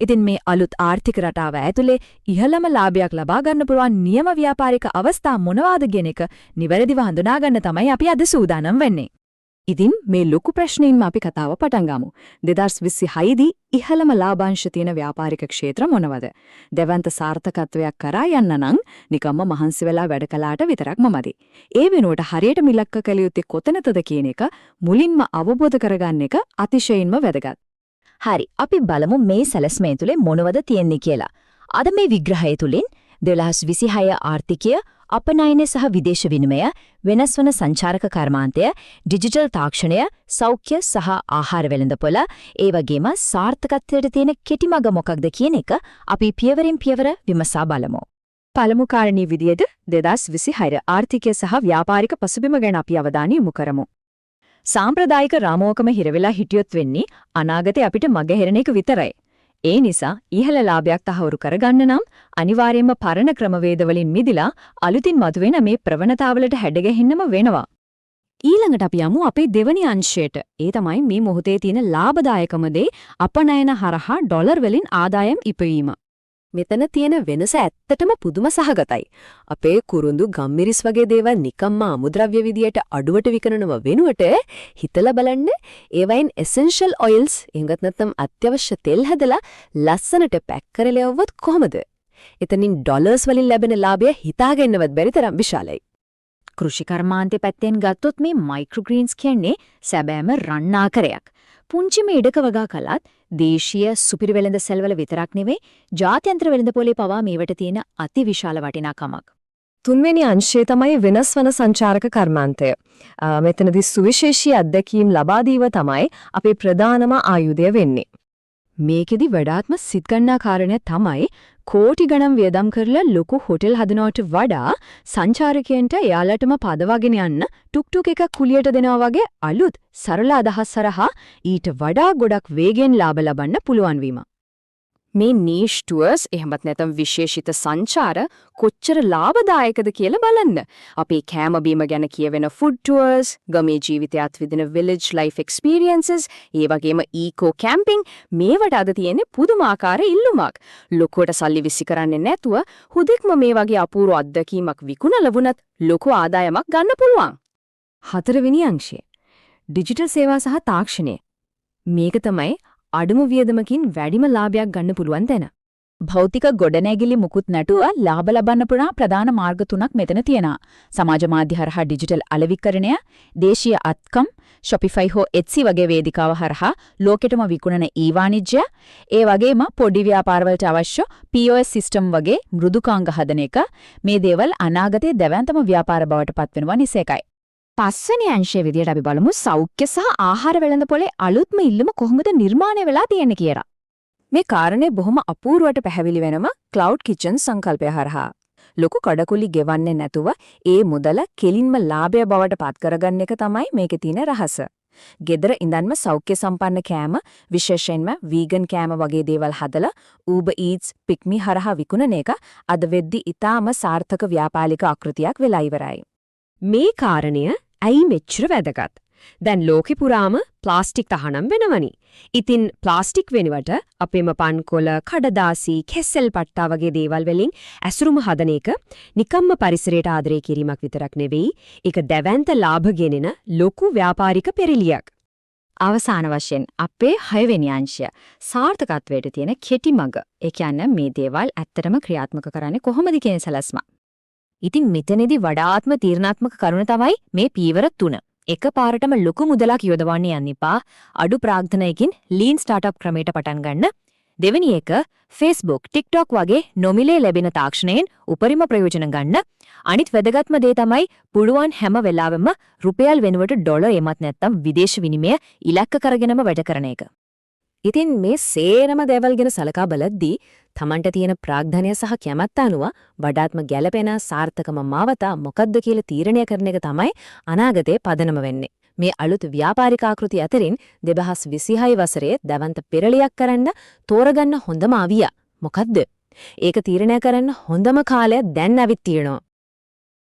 ඉතින් මේ අලුත් ආර්ථික රටාව ඇතුලේ ඉහළම ලාභයක් ලබා ගන්න පුළුවන් නියම ව්‍යාපාරික අවස්ථා මොනවාද කියන එක නිවැරදිව හඳුනා ගන්න තමයි අපි අද සූදානම් වෙන්නේ. ඉතින් මේ ලොකු ප්‍රශ්නෙින්ම අපි කතාව පටන් ගමු. 2026 දී ඉහළම ලාභාංශ තියෙන ව්‍යාපාරික ක්ෂේත්‍ර මොනවද? දෙවන්ත සාර්ථකත්වයක් කරා යන්න නම් නිකම්ම මහන්සි වෙලා වැඩ කළාට විතරක්ම මදි. ඒ වෙනුවට හරියට මිලක්ක කළ යුත්තේ කොතනද කියන එක මුලින්ම අවබෝධ කරගන්න එක අතිශයින්ම වැදගත්. හරි, අපි බලමු මේ සැලැස්මේ තුලේ මොනවද තියෙන්නේ කියලා. අද මේ විග්‍රහය තුලින් 2026 ආර්ථිකය, අපනයන සහ විදේශ විනිමය, වෙනස් වන සංචාරක කර්මාන්තය, ඩිජිටල් තාක්ෂණය, සෞඛ්‍ය සහ ආහාර වෙළඳපොළ, ඒ වගේම සාර්ථකත්වයට තියෙන කෙටි මඟ මොකක්ද කියන එක අපි පියවරින් පියවර විමසා බලමු. පළමු කාරණේ විදියට 2026 ආර්ථිකය සහ ව්‍යාපාරික පසුබිම ගැන අපි අවධානය යොමු කරමු. සාම්ප්‍රදායික රාමෝකම හිරවෙලා හිටියොත් වෙන්නේ අනාගතේ අපිට මග හැරෙන එක විතරයි. ඒ නිසා ඉහළ ලාභයක් තහවුරු කරගන්න නම් අනිවාර්යයෙන්ම පරණ ක්‍රමවේද වලින් මිදලා අලුතින් මතුවෙන මේ ප්‍රවණතාවලට හැඩගැහෙන්නම වෙනවා. ඊළඟට අපි යමු අපේ දෙවැනි අංශයට. ඒ තමයි මේ මොහොතේ තියෙන ලාභදායකම දේ අපනයන හරහා ඩොලර් වලින් ආදායම් ඉපයීම. මෙතන තියෙන වෙනස ඇත්තටම පුදුම සහගතයි. අපේ කුරුඳු ගම්මිරිස් වගේ දේවල් නිකම්ම අමුද්‍රව්‍ය විදියට අඩුවට විකනනව වෙනුවට හිතලා බලන්න ඒවයින් essential oils එහෙමත් නැත්නම් අත්‍යවශ්‍ය තෙල් හැදලා ලස්සනට පැක් කරලා යවුවොත් කොහමද? එතනින් ඩොලර්ස් වලින් ලැබෙන ලාභය හිතාගන්නවත් බැරි තරම් විශාලයි. කෘෂි කර්මාන්තේ පැත්තෙන් ගත්තොත් මේ මයික්‍රෝග්‍රීන්ස් කියන්නේ සැබෑම රණ්ණාකරයක්. පුංචිම ඉඩක වගා කළත් දේශීය සුපිරි වෙළඳ සෙල්වල විතරක් නෙවෙයි ජාත්‍යන්තර වෙළඳපොලේ පවා මේවට තියෙන අතිවිශාල වටිනාකමක්. තුන්වෙනි අංශය තමයි වෙනස් වන සංචාරක කර්මාන්තය. මෙතනදී සුවිශේෂී අත්දැකීම් ලබා දීව තමයි අපේ ප්‍රධානම ආයුධය වෙන්නේ. මේකෙදි වඩාත්ම සිත්ගන්නා කාරණය තමයි කෝටි ගණන් වියදම් කරලා ලොකු හොටෙල් හදනවට වඩා සංචාරකයන්ට එයාලටම පදවගෙන යන්න ටුක් ටුක් එකක් කුලියට දෙනවා වගේ අලුත් සරල අදහස් හරහා ඊට වඩා ගොඩක් වේගෙන් ලාභ ලබන්න පුළුවන් වීම. මේ නීෂ් ටුවර්ස් එහෙමත් නැත්නම් විශේෂිත සංචාර කොච්චර ලාභදායකද කියලා බලන්න. අපේ කෑම බීම ගැන කියවෙන ෆුඩ් ටුවර්ස්, ගමේ ජීවිතයත් විදින විලේජ් ලයිෆ් එක්ස්පීරියන්සස්, ඒ වගේම ඊකෝ කැම්පින් මේවට අද තියෙන පුදුමාකාර ඉල්ලුමක්. ලොකුවට සල්ලි විසි කරන්නේ නැතුව හුදෙක්ම මේ වගේ අපූර්ව අත්දැකීමක් විකුණලා වුණත් ලොකු ආදායමක් ගන්න පුළුවන්. හතරවෙනි අංශය ඩිජිටල් සේවා සහ තාක්ෂණය. මේක තමයි අඩුම වියදමකින් වැඩිම ලාභයක් ගන්න පුළුවන් තැන. භෞතික ගොඩනැගිලි මුකුත් නැතුව ලාභ ලබන්න පුළුවන් ප්‍රධාන මාර්ග තුනක් මෙතන තියෙනවා. සමාජ මාධ්‍ය හරහා ඩිජිටල් අලෙවිකරණය, දේශීය අත්කම්, Shopify හෝ Etsy වගේ වේදිකාව හරහා ලෝකෙටම විකුණන ඊ-වාණිජ්‍ය, ඒ වගේම පොඩි ව්‍යාපාරවලට අවශ්‍ය POS සිස්ටම් වගේ මෘදුකාංග හදන එක මේ දේවල් අනාගතයේ දැවැන්තම ව්‍යාපාර බවට පත්වෙනවා නිසේකයි. පස්වෙනි අංශයේ විදියට අපි බලමු සෞඛ්‍ය සහ ආහාර වෙළඳපොලේ අලුත්ම ඉල්ලුම කොහොමද නිර්මාණය වෙලා තියෙන්නේ කියලා. මේ කාරණේ බොහොම අපූර්වට පැහැදිලි වෙනම ක්ලවුඩ් කිචන් සංකල්පය හරහා. ලොකු කඩකුලි ගෙවන්නේ නැතුව ඒ මුදල කෙලින්ම ලාභය බවට පත් කරගන්න එක තමයි මේකේ තියෙන රහස. ගෙදර ඉඳන්ම සෞඛ්‍ය සම්පන්න කෑම, විශේෂයෙන්ම වීගන් කෑම වගේ දේවල් හදලා Uber Eats, Pick Me හරහා විකුණන එක අද වෙද්දි ඊටාම සාර්ථක ව්‍යාපාරික ආකෘතියක් වෙලා ඉවරයි. මේ කාරණය ඇයි මෙච්චර වැදගත්? දැන් ලෝකෙ පුරාම ප්ලාස්ටික් තහනම් වෙනවනි. ඉතින් ප්ලාස්ටික් වෙනුවට අපේම පන්කොළ, කඩදාසි, කෙසෙල් පට්ටා වගේ දේවල් වලින් ඇසුරුම හදන එක නිකම්ම පරිසරයට ආදරය කිරීමක් විතරක් නෙවෙයි, ඒක දැවැන්ත ලාභ ගෙනෙන ලොකු ව්‍යාපාරික පෙරලියක්. අවසාන වශයෙන් අපේ 6 වෙනි අංශය සාර්ථකත්වයට තියෙන කෙටි මඟ. ඒ කියන්නේ මේ දේවල් ඇත්තටම ක්‍රියාත්මක කරන්නේ කොහොමද කියන සැලැස්ම. ඉතින් මෙතනදී වඩාත්ම තීරණාත්මක කරුණ තමයි මේ පීවර 3. එකපාරටම ලොකු මුදලක් යොදවන්න යන්න එපා. අඩු ප්‍රාග්ධනයකින් ලීන් ස්ටාර්ට්අප් ක්‍රමයට පටන් ගන්න. දෙවෙනි එක Facebook, TikTok වගේ නොමිලේ ලැබෙන තාක්ෂණයෙන් උපරිම ප්‍රයෝජන ගන්න. අනිත් වැදගත්ම දේ තමයි පුළුවන් හැම වෙලාවෙම රුපියල් වෙනුවට ඩොලර් එමත් නැත්නම් විදේශ විනිමය ඉලක්ක කරගෙනම වැඩ කරන එක. ඉතින් මේ සේරම දේවල් ගැන සලකා බලද්දී තමන්ට තියෙන ප්‍රාග්ධනය සහ කැමැත්ත අනුව වඩාත්ම ගැළපෙන සාර්ථකම මාවත මොකක්ද කියලා තීරණය කරන එක තමයි අනාගතයේ පදනම වෙන්නේ. මේ අලුත් ව්‍යාපාරික ආකෘති අතරින් 2026 වසරේ දවන්ත පෙරලියක් කරන්න තෝරගන්න හොඳම අවිය මොකද්ද? ඒක තීරණය කරන්න හොඳම කාලය දැන් ඇවිත් තියෙනවා.